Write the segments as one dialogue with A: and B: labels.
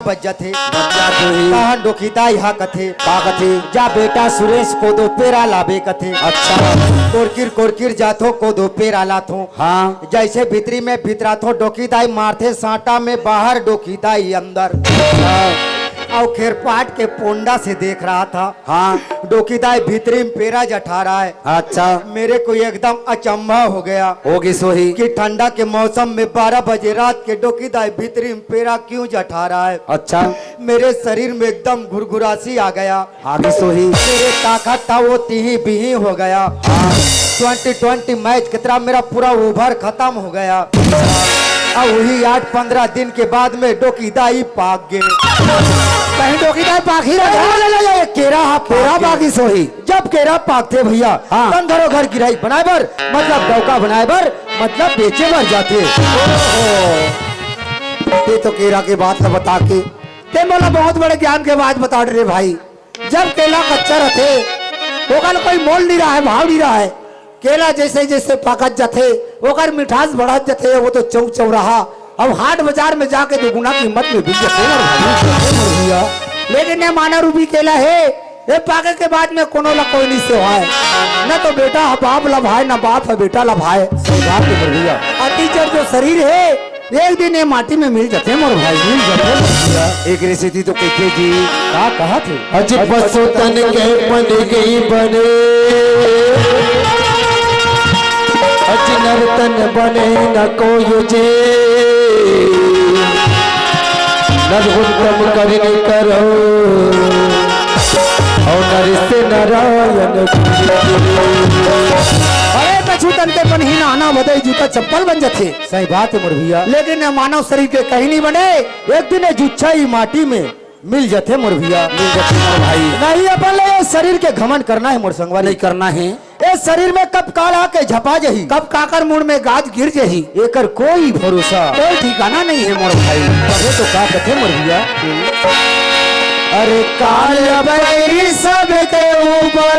A: बज्जत है कहां डोकीता यहाँ कथे का कथे जा बेटा सुरेश को दो पेरा लाबे कथे। अच्छा कोरकिर जाथो को दो पेरा लाथो। हाँ जैसे भीतरी में भितराथो डोकीदाई मारथे साटा में बाहर डोकीदाई अंदर। और खेरपाट के पोंडा से देख रहा था। हाँ डोकीदाई भीतरी में पेरा जठा रहा है। अच्छा मेरे को एकदम अचंभा हो गया होगी सोही कि ठंडा के मौसम में 12 बजे रात के डोकीदाई भीतरी में पेरा क्यों जठा रहा है। अच्छा मेरे शरीर में एकदम घुरघुरासी आ गया। आगे सोही मेरे ताकत था वो तीही बिही हो गया। 2020 मैच की तरह मेरा पूरा ओवर खत्म हो गया। अब वही 8-15 दिन के बाद में डोकीदाई पाक गए। कहीं डोकीदाई पाक ही रहा केरा पेरा पाकी सोही जब केरा पाक थे भैया। हाँ धरो घर गिराई बनाए बर मतलब डौका बनाए बर मतलब बेचे बर जाते। ते तो केरा के बात न बता के ते बोला बहुत बड़े ज्ञान के बात बता रहे भाई। जब केला कच्चा रहते ओकर कोई मोल नहीं रहा है भाव नहीं रहा है। केला जैसे जैसे पाकत जाते ओकर मिठास बढ़त जाते वो तो चौक चौराहा अब हाट बाजार में जाके दुगुना कीमत में बिक जाते। लेकिन ये माना रूबी केला है ये पाके के बाद में कोनो ला कोई नहीं से है न तो बेटा बाप लभाए न बाप है बेटा लभाए। अतिचर जो शरीर है एक दिन ये माटी में मिल जाते मोर भाई मिल जाते। एक रेसिपी तो कहते जी का कहा थे अज बसो तन के बन गई बने अज नर्तन बने न कोई जे नरहुत्तम करने करो और नर से नारायण। अरे कछु तन के बन ही नहाना बदई जूता चप्पल बन जाते। सही बात है मोर भैया लेकिन मानव शरीर के कहीं नहीं बने एक दिन जुच्छा ही माटी में मिल जाते मोर भैया मिल जाते मोर भाई। नहीं अपन शरीर के घमंड करना है मोर संगवा नहीं करना है। इस शरीर में कब काल आके झपा जही कब काकर मुड़ में गाज गिर जही एकर कोई भरोसा कोई ठिकाना नहीं है मोर भाई। कहे तो का कथे मोर भैया अरे काल बैरी सब के ऊपर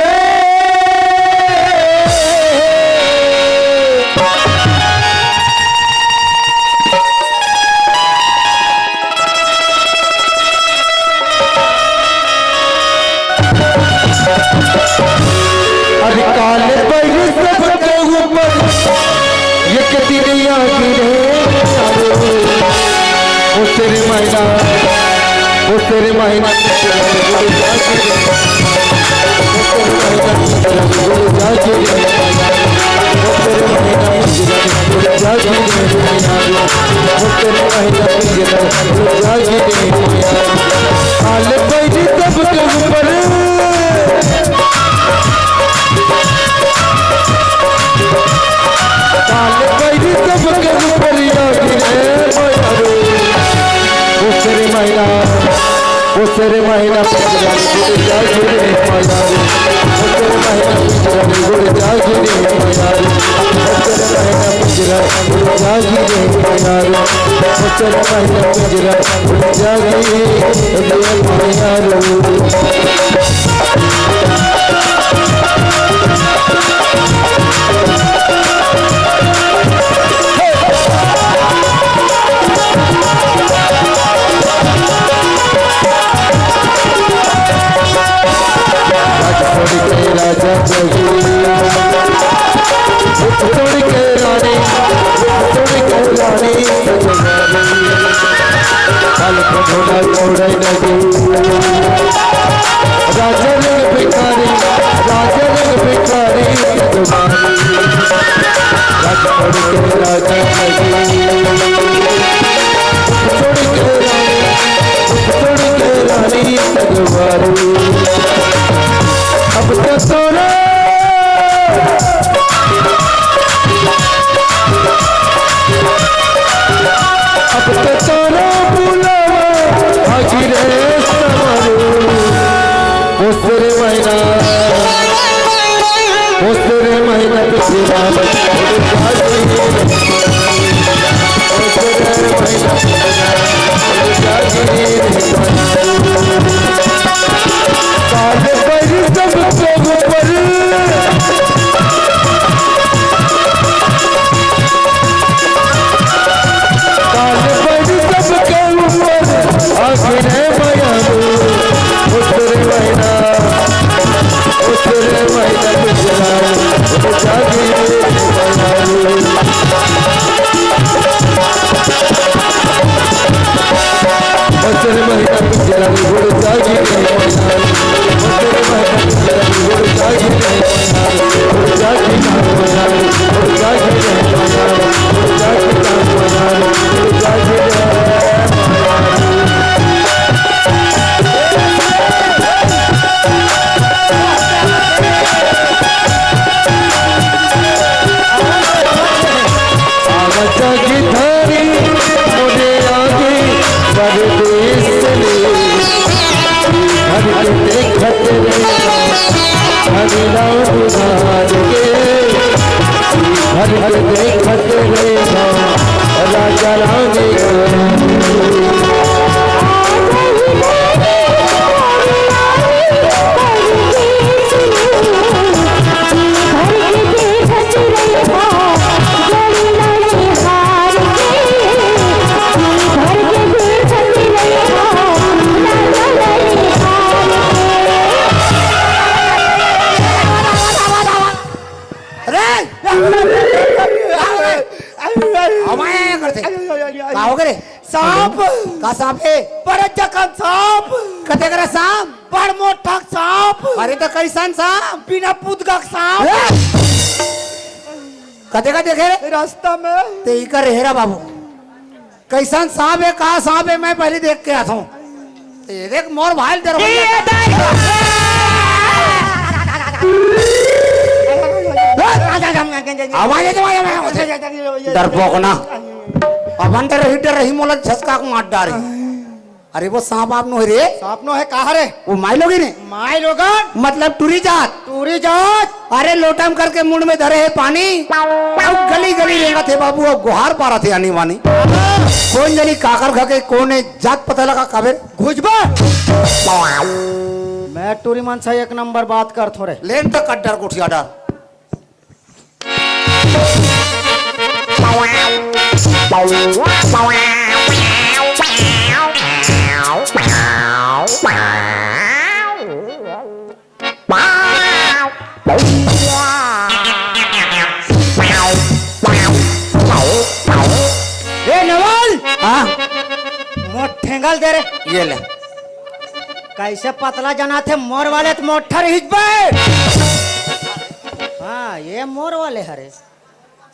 A: अरे काल बैरी सब के ऊपर एक दिनिया गिरे ओ तेरे महीना ओ तेरे महीना काल बैरी सब के ऊपर काल बैरी सब के ऊपर तेरे महीना वो तेरे महीना राजा छोड़ के रानी छोड़ लगी राजा भिखारी अब तो सोना अब तो सोना बुलावा आखिरे सवारू उसरे महीना पिछला काल बड़ी सबके ऊपर आखिर सांप
B: का सांप है
A: परत जखन सांप
B: कते करा सांप
A: बड़ मोठा सांप
B: अरे तो कैसन सांप
A: बिना पुदगक सांप
B: कते का देखे रे
A: रास्ता में
B: ते इकर हेरा बाबू कैसन सांप है कहा सांप है मैं पहले देख के आता हूँ देख मोर भाई तेरे डरपोक ना अब अंदर रही मोला झसका को मार डारे अरे वो सांप आप नो रे
A: सांप नो है कहा रे
B: वो माई लोगी ने
A: माई लोगन
B: मतलब टूरी जात अरे लोटम करके मुंड में धरे है पानी अब गली गली रेंगा थे बाबू अब गुहार पा रहा थे आनी वानी कौन जनी काकर खा के कौन है जात पता लगा काबे
A: घुजबा मैं टूरी मन से एक नंबर बात कर थोड़े
B: लेन तक कट्टर कुठिया डार
A: ए नवल
B: हाँ
A: मोट ठेंगल दे रे
B: ये ले
A: कैसे पतला जना थे मोर वाले तो मोठर हिजबे हाँ ये मोर वाले हरे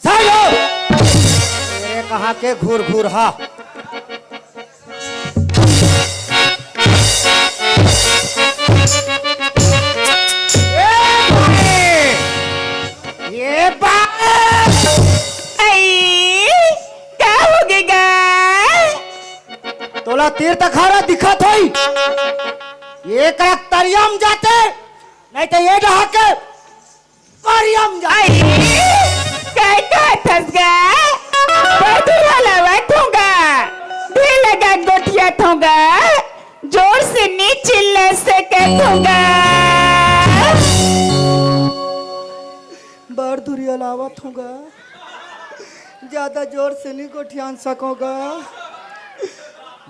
A: सालो तेरे कहा के घूर घूर हा ये
C: क्या हो गया
A: तोला तीर तखारा दिखत होई ये करक तरियम जाते नहीं तो ये डहा के परियम जाते
C: क्या फंस गया बदुरा लवटूंगा भी लगा गोटिया ठूंगा जोर से नी चिल्ले से कहूंगा
A: बार दूरी अलावत होगा ज्यादा जोर से नहीं गोठियान सकोगा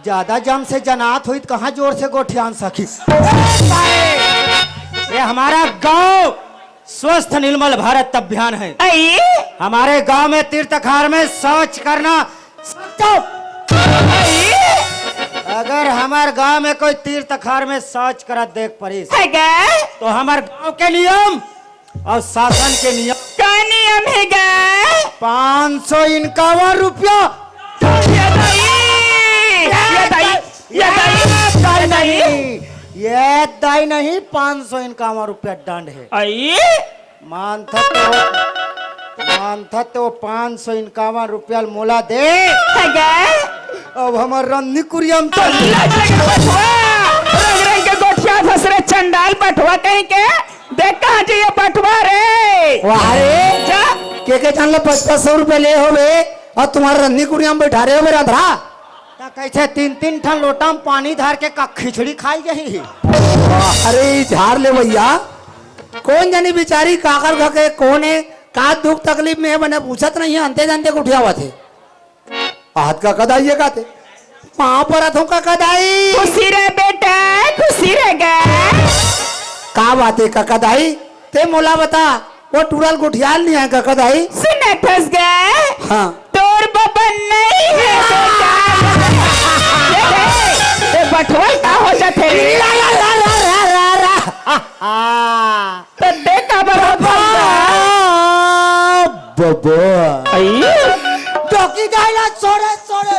A: ज्यादा जम से जनात हुई तो कहाँ जोर से गोठियान सकी ये हमारा गांव स्वस्थ निर्मल भारत अभियान है
C: आइए
A: हमारे गांव में तीर्थखार में शौच करना अगर हमारे गांव में कोई तीर्थखार में शौच करत देख पड़ी तो हमारे गांव के नियम और शासन के नियम
C: क्या नियम है
A: 551 रुपया ये दाई नहीं 551 रुपया दंड है
C: आइए
A: मानता तो 551 रुपया मोला दे अब हमार रन्नी कुरियम तो
C: गोठिया फसरे चंडाल पटवा कहीं के देख कहाँ चाहिए पटवा रे
B: वारे
C: जा
B: के जान लो 500 रुपए ले हो बे और तुम्हारे रन्नी कुड़िया में बैठा रहे हो मेरा धरा
A: कैसे 3-3 ठन लोटा में पानी धार के का खिचड़ी खाई गई
B: अरे झाड़ ले भैया कौन जानी बेचारी काकर खा के कौन है का दुख तकलीफ में है मैंने पूछत नहीं है अंते जानते को उठिया हुआ थे हाथ का कदाई है काते वहां पर हाथों का कदाई
C: खुशी रहे बेटा खुशी रहेगा
B: का बात है का कदाई ते मोला बता वो टूरल गुठियाल नहीं है का दाई।
C: सुना फंस गए
B: हाँ
C: तोर बबन नहीं है बेटा। ये बटुआ का हो जाते रे तो देखा बराबर
A: बाबा
C: अये
A: डोकी गायला छोड़े छोड़े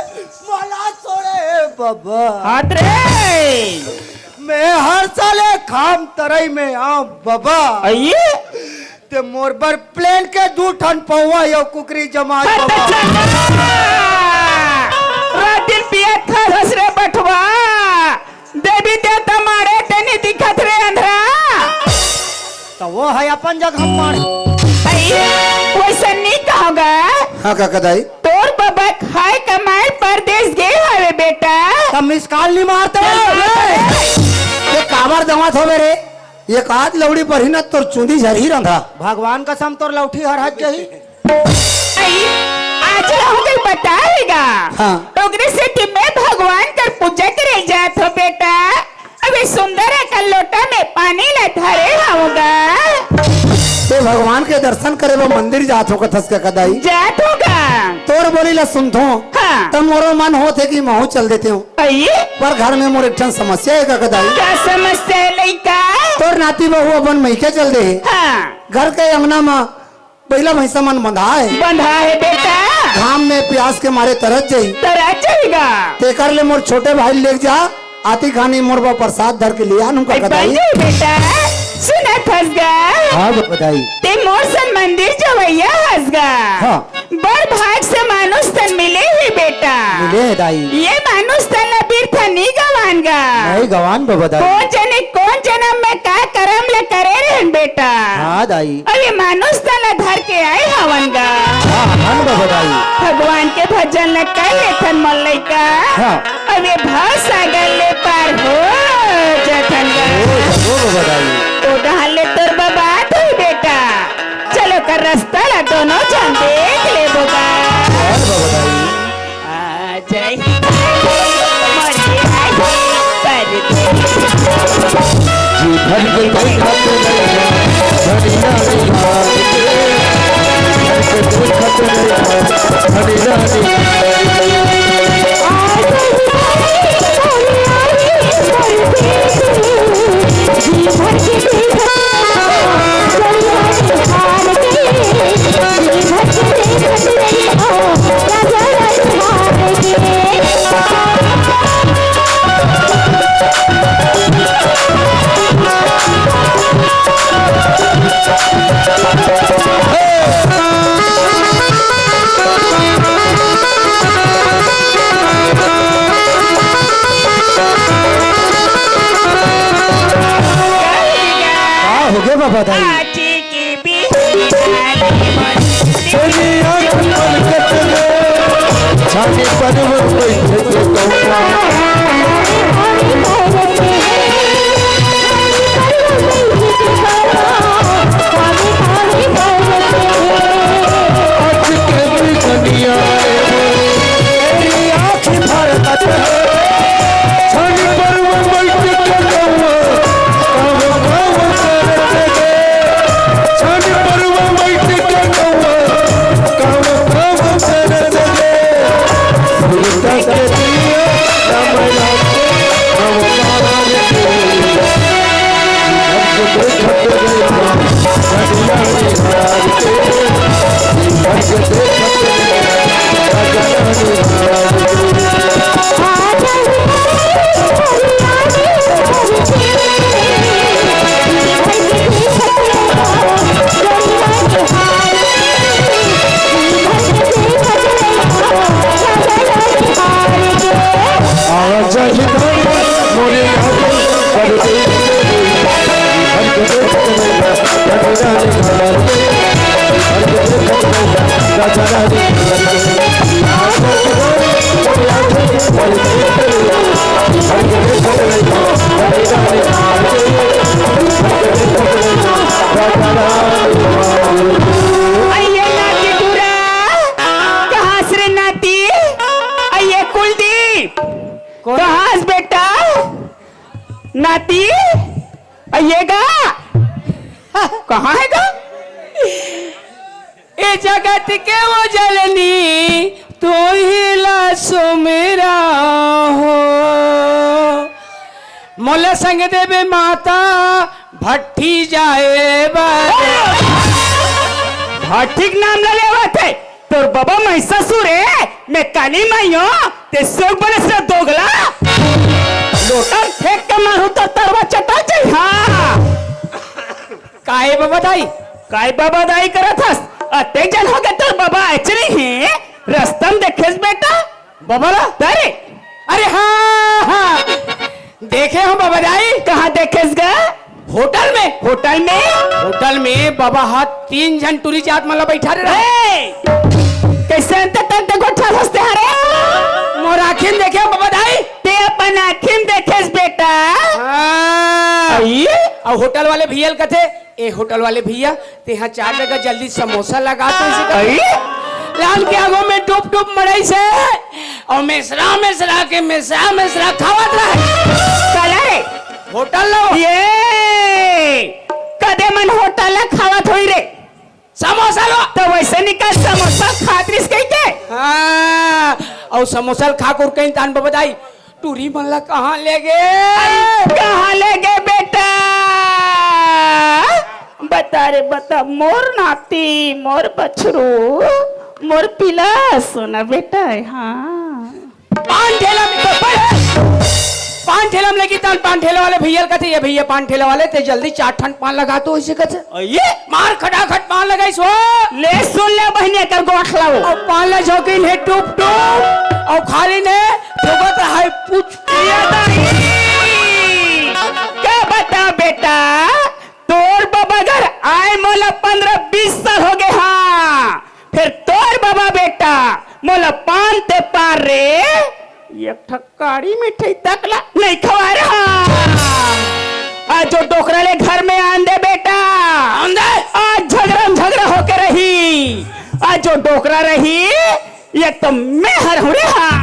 A: मला छोड़े बाबा।
C: हाथ रे
A: मैं हर साले खाम तरई में आऊं बाबा।
C: अये
A: ते मोर बर प्लेन के 2 टन पौवा यो कुकरी जमात बाबा।
C: रात दिन पिया था हसरे बटवा देवी देवता मारे तेनी दिखत रे अंधरा
A: तो वो है अपन जगह पर।
C: वैसा नहीं कहोगा।
B: हाँ का दाई।
C: तोर बाबा खाए कमाए परदेश गए हवे बेटा।
A: तब मिसकाल नहीं मारते
B: ये काबर दवा थो मेरे ये काज लौड़ी पर ही न तोर चुंदी झरी रंधा।
A: भगवान कसम तोर लौठी हर हज जही।
C: आज हमके बताएगा
B: हाँ।
C: टोकरी से में भगवान कर पूजा करे जात हो बेटा। अबे सुंदर का लोटा में पानी ला धरे होगा।
B: ते भगवान के दर्शन करे वो मंदिर जात हो कथस के कदाई
C: जात होगा।
B: तोर बोली ला सुनथो
C: हाँ।
B: तब मोरो मन होते कि महू चल देते हूँ
C: अये
B: पर घर में मोर एक ठन समस्या है का कदाई।
C: क्या समस्या है लइका।
B: तोर नाती बहू अपन मैके चल दे
C: हाँ
B: घर के अंगना में पहला भैंसा मन बंधा है
C: बंधा है बेटा।
B: घाम में प्यास के मारे तरस जाई
C: तरा जाएगा
B: ते कर ले मोर छोटे भाई ले जा आती खानी मोर बा प्रसाद धर के लिया नु का कदाई।
C: बेटा सुना फसगा
A: हाँ बताई।
C: ते मोर सन मंदिर जवैया हसगा।
A: हाँ।
C: बड़ भाग से मानुष तन मिले ही बेटा।
A: मिले है दाई।
C: ये मानुष तन अबीर था नहीं गवानगा।
A: नहीं गवान बाबा दाई।
C: कौन जन्म में का कर्म ले करे रहन बेटा।
A: हाँ दाई।
C: अरे मानुष तन धर के आए हवनगा।
A: हाँ हाँ बाबा दाई।
C: भगवान के भजन ल करे थन मल्लै का।
A: हाँ।
C: अबे भाव सागर ले पार हो जतनगा।
A: वो बाबा दाई।
C: तो डहाले तोर बाबा तो बेटा। चलो कर रास्ता ला दोनों जन देख ले बोगा।
A: और बाबा दाई।
C: आ जय मरे आई परदेश।
A: जी भर के देखत हरिया बाबा दाई।
C: आची की बिहारी
A: चली आँख पलकत में छाने पर्वत बैठे के कौवा। आज के भी दुनिया मेरी आँख भरकत है छाने पर्वत बैठे के कौवा।
C: नाती आइएगा। कहाँ है गा
D: जगत के वो जननी तू ही लासो मेरा हो। मोले संग देवे माता भट्टी जाए
C: ठीक नाम ले लेवा थे तोर बाबा मैं ससुर है मैं काली माई हूँ ते सोग बने से दोगला लोटा फेंक के मारू तो तरवा चटा चाहिए। हाँ
D: काहे बाबा दाई
C: काय बाबा दाई करत हस अते जन हो गए तोर बाबा एक्चुअली है रस्तम देखेस बेटा
D: बाबा ला
C: अरे
D: अरे हाँ देखे हो बाबा दाई
C: कहाँ देखेस गा
D: होटल में होटल में बाबा हाथ 3 जन टूरी जात मला बैठा रहे।
C: कैसे अंत तक गोठा हंसते हरे
D: मोर आखिन देखे हो बाबा दाई
C: ते अपन आँखिन देखेस बेटा।
D: और होटल वाले भैया कथे ए होटल वाले भैया ते यहाँ 4 जगह जल्दी समोसा लगा तो लाल के आगो में डूब डूब मड़ई से और मिश्रा के मिश्रा खावत रहे
C: कलरे
D: होटल लो
C: ये कदे मन होटल खावत होई रे
D: समोसा लो
C: तो वैसे निकल समोसा खातरिस कहीं के
D: हाँ और समोसा खा कर कहीं तान बताई टूरी मल्ला कहाँ ले गए
C: बेटा बता रे बता मोर नाती मोर बछरू मोर पिला सोना बेटा हाँ
D: पान ठेला में लगी तान पान ठेला वाले भैया कहते ये भैया पान ठेला वाले ते जल्दी 4 ठन पान लगा तो इसे कहते ये मार खटाखट पान लगाई सो
C: ले सुन ले बहने कर गोठ लाओ
D: और पान ला झोकिन है टूप टूप और खाली ने ठोकत है पूछ
C: क्या बता बेटा तोर बाबा घर आए मोला 15-20 साल हो गए। हाँ फिर तोर बाबा बेटा मोला पान ते पार रे एक ठक्काड़ी मिठाई तकला नहीं खवा रहा। आज जो डोकरा ले घर में आन दे बेटा आज झगड़ा होके रही। आज जो डोकरा रही एक तो मैं हर हूँ रे। हाँ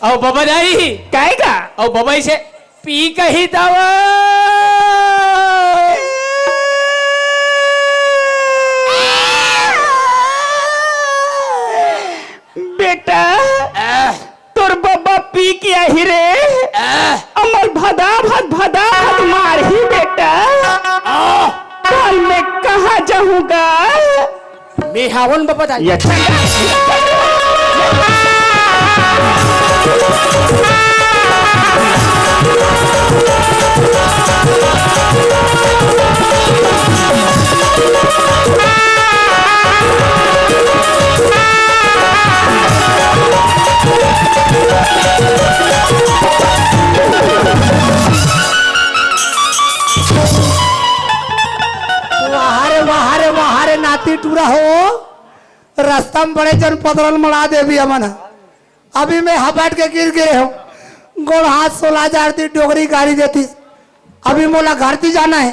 D: और बाबा जाई
C: कहेगा
D: और बाबा इसे पी कही दवा
C: बेटा तोर बाबा पी किया ही रे अमल भदा भात मार ही बेटा कल मैं कहाँ जाऊंगा
D: मैं हावन बाबा जाई
B: वहारे नाती टूरा हो रास्ता में बड़े जन पदरल मड़ा दे भी अमन अभी मैं हबाट के गिरे हूँ गोड़ हाथ 16,000 दी डोगरी गाड़ी देती अभी मोला घर थी जाना है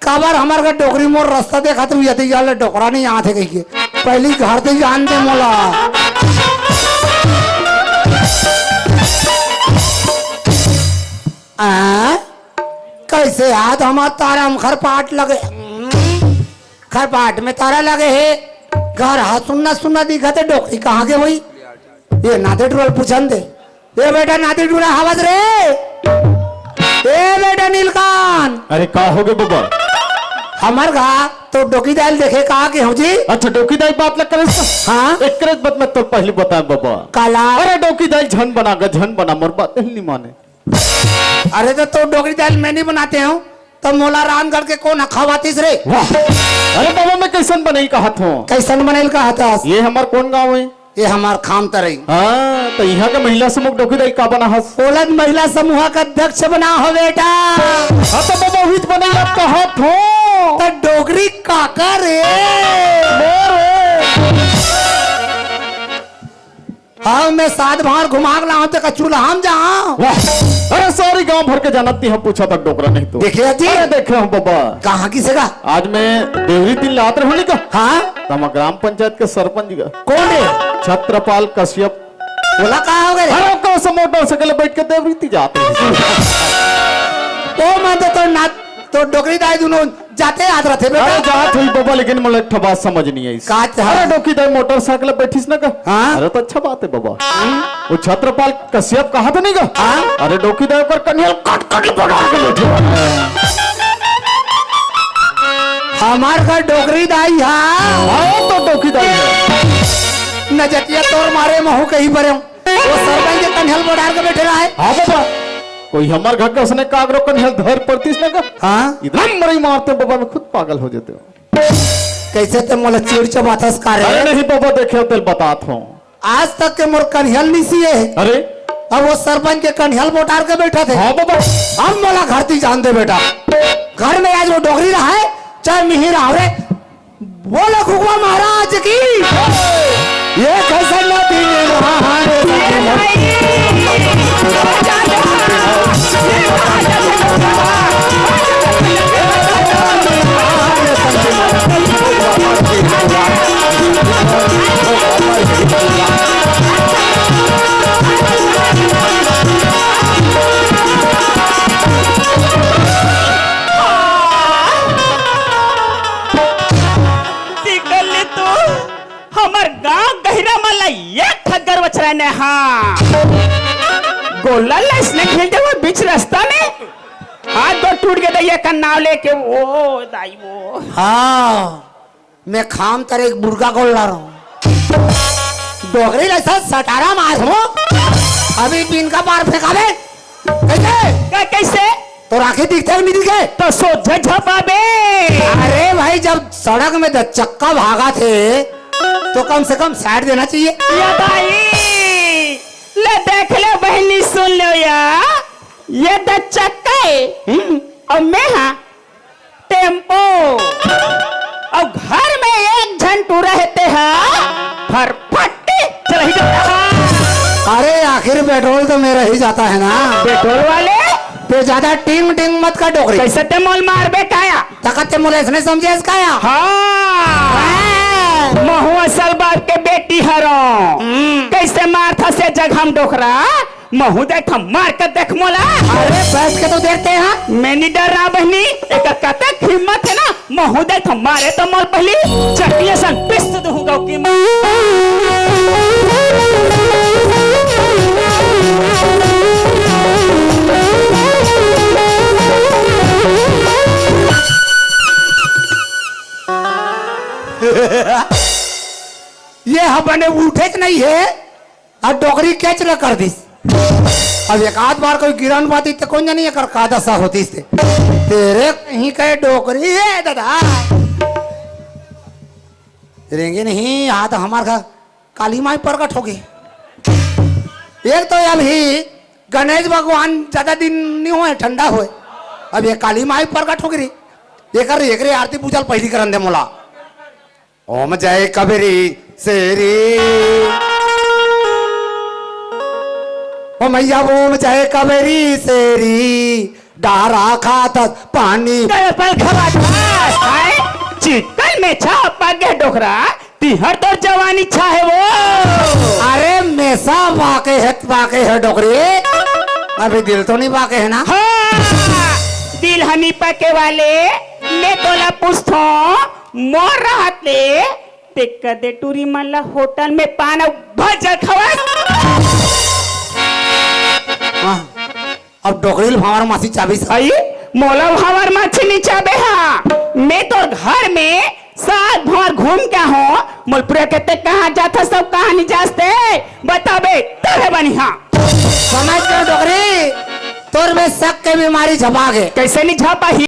B: काबर हमारे घर डोगरी मोर रास्ता देखा तो यदि जाले डोकरा नहीं यहाँ थे कहीं पहली घर थी जान दे मोला कैसे याद हमारा तारा हम खरपाट लगे खरपाट में तारा लगे है घर हाथ सुनना दिखा थे डोकरी कहाँ के हुई ये नाते टूरल पूछन दे ये बेटा नाते टूरा हवस रे ए बेटा नीलकान
A: अरे का हो गए बाबा
B: हमार गा तो डोकी दाल देखे कहा के हो जी
A: अच्छा डोकी दाल बात लग करे
B: हाँ
A: एक करत बात मैं तो पहले बता बाबा
B: काला
A: अरे डोकी दाल झन बना मोर बात नहीं माने
B: अरे तो डोकरी दाल मैं नहीं बनाते हूँ तो मोला रामगढ़ के कौन खवातीस रे
A: वाह अरे बाबा मैं कैसन बनाई कहा था
B: कैसन बनेल कहा था
A: ये हमार कौन गाँव है
B: ये हमार खाम तरई
A: हाँ तो यहाँ का महिला समूह डोकी दाल का बना हस
B: ओलद महिला समूह का अध्यक्ष बना हो बेटा
A: हाँ तो बाबा हुई बनाई आप कहा था
B: तो डोगरी काका रे हाँ मैं सात बार घुमा लाऊं तो चूल्हा हम जाऊं
A: अरे सारी गांव भर के जानती हम पूछा था डोकरा नहीं तो
B: देखिए जी
A: अरे देखे हम बाबा
B: कहाँ की जगह
A: आज मैं देवरी दिन लात रहने का
B: हाँ
A: तो हम ग्राम पंचायत के सरपंच का
B: कौन है
A: छत्रपाल कश्यप
B: बोला कहाँ हो गए
A: अरे कौन सा मोटरसाइकिल बैठ के देवरी जाते हैं
B: ओ मैं तो नात तो डोकरी दाई दोनों जाते याद रहते
E: अरे
B: बेटा
E: जात हुई बाबा, लेकिन मुझे एक ठो बात समझ नहीं आई।
B: का चाह?
E: अरे डोकी दाई मोटरसाइकिल पे बैठीस ना का?
B: हाँ?
E: अरे तो अच्छा बात है बाबा। वो छत्रपाल कश्यप कहा था नहीं का?
B: हाँ?
E: अरे डोकी दाई कर कन्हैया काट काट पड़ा के बैठे।
B: हमार का डोकरी दाई हाँ
E: हाँ तो डोकी दाई है।
B: नजटिया तोर मारे महू कहीं पर हूँ। वो सरपंच के कन्हल बोडार के बैठे रहा है
E: हाँ बाबा, कोई हमारे घर का उसने कागरो कन्हैया धर पड़तीस ना का?
B: हाँ
E: इतना मरी मारते बाबा, मैं खुद पागल हो जाते हो।
B: कैसे ते मोला चिड़ चबातस का
E: अरे
B: रे
E: नहीं बाबा, देखे तेल बतात हूँ।
B: आज तक के मोर कन्हल नहीं सिए
E: अरे
B: अब वो सरपंच के कन्हल बोटार के बैठा थे
E: हाँ बाबा,
B: अब मोला घर ती जान दे बेटा घर में आज वो डोगरी रहा है चाहे मिहिर आवरे बोले खुगवा महाराज की ये कैसे नदी
C: निकल तो हमार गांव गहिरा माला एक ठग्गर बचरा ने हाँ गोला इसने खेल दे वो बीच रास्ता में हाथ दो टूट गया दैया का नाव लेके वो दाई वो
B: हाँ मैं खाम तेरे एक बुर्गा को ला रहा हूँ डोगरी ऐसा सटारा मार हो अभी पिन का पार फेंका दे कैसे
C: कैसे
B: तो राखी दिखते नहीं दिखे
C: तो सोच झपाबे
B: अरे भाई जब सड़क में 10 चक्का भागा थे तो कम से कम साइड देना चाहिए
C: या भाई ले देख ले बहनी सुन लो या ये 10 चक्का है और मैं हाँ टेम्पो और घर में एक झंटू रहते हैं फरफट्टी चल ही जाता है।
B: अरे आखिर पेट्रोल तो मेरा ही जाता है ना
C: पेट्रोल वाले
B: तो ज्यादा टिंग टिंग मत कर डोगरी
C: कैसे ते मोल मार बे काया
B: तकते मुझे इसने समझे इसका या
C: हाँ महू असल बाप के बेटी हरो कैसे मार था से जग हम डोकरा महू देख हम मार कर देख मोला
B: अरे बैठ के तो देखते हैं
C: मैं नहीं डर रहा बहनी एक कतक हिम्मत है ना महू देख हम मारे तो मोल पहली चटिया सन पिस्त दूंगा की
B: ये हबने उठे च नहीं है और डोगरी कैच न कर दिस अब एक आध बार कोई गिरन पाती तो कौन जानी कर का दशा होती से तेरे कहीं कहे डोगरी है दादा रेंगे नहीं हाथ हमार का काली माई प्रकट होगी एक तो अभी गणेश भगवान ज्यादा दिन नहीं हुए ठंडा हुए अब ये काली माई प्रकट होगी एक आरती पूजल पहली करन दे मोला ओम जय कबीरी सेरी ओ मैया ओम जय कबीरी सेरी डारा खातत पानी
C: पर खबा चिकन में छापा गया डोकरा तिहर तो जवानी छा है वो
B: अरे मेसा वाके है डोकरी अभी दिल तो नहीं वाके है ना
C: हाँ दिल हनी पके वाले मैं तोला पूछतो मोर रहते ते कदे टूरी मल्ला होटल में पाना भजल खवा
B: हाँ, अब डोकरी भावर मासी चाबी
C: आई मोला भावर माछी नहीं चाबे हाँ मैं तो घर में सात भर घूम के हो मोलपुरा कहते कहाँ जाता सब कहाँ नहीं जाते बताबे तबे बनी हाँ
B: समझ गए डोकरी तोर में शक के बीमारी झपा गए
C: कैसे नहीं झापा ही